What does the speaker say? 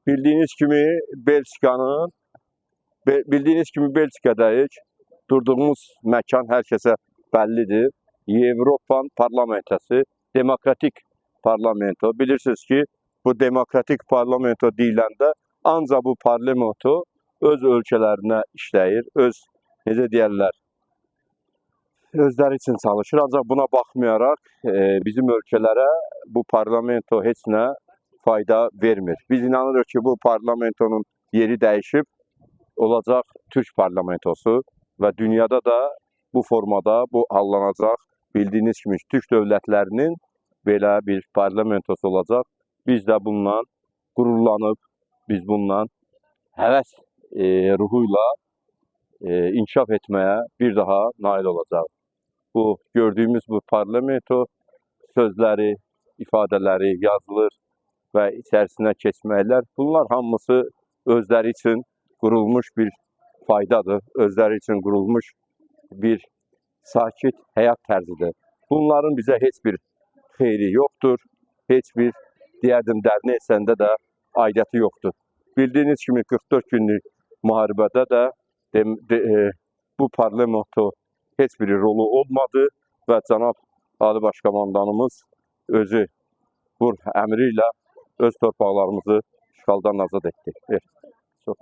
Bildiğiniz kimi Belçika'dayıq. Durduğumuz məkan hər kəsə bəllidir. Avropa parlamentası, demokratik parlamento. Bilirsiniz ki, bu demokratik parlamento deyiləndə ancaq bu parlamento öz ölkələrinə işləyir, necə deyərlər, özləri üçün çalışır. Ancaq buna baxmayaraq bizim ölkələrə bu parlamento heç nə fayda vermir. Biz inanırıq ki, bu parlamentonun yeri dəyişib, olacaq Türk parlamentosu və dünyada da bu formada bu hallanacaq. Bildiğiniz kimi Türk dövlətlərinin belə bir parlamentosu olacaq. Biz də bundan qürurlanıb, biz bundan həvəs ruhuyla inkişaf etməyə bir daha nail olacaq. Bu gördüyümüz bu parlamento sözləri, ifadələri yazılır və içərisinə keçməklər. Bunlar hamısı özləri üçün qurulmuş bir faydadır, özləri üçün qurulmuş bir sakit həyat tərzidir. Bunların bizə heç bir xeyri yoxdur, heç bir deyərdim dərinə etsəndə də aidiyyəti yoxdur. Bildiğiniz kimi 44 günlük müharibədə də bu parlamento heç bir rolu olmadı və cənab Ali Başkomandanımız özü bu əmri ilə öz torpaqlarımızı işğaldan azad etdi. Çox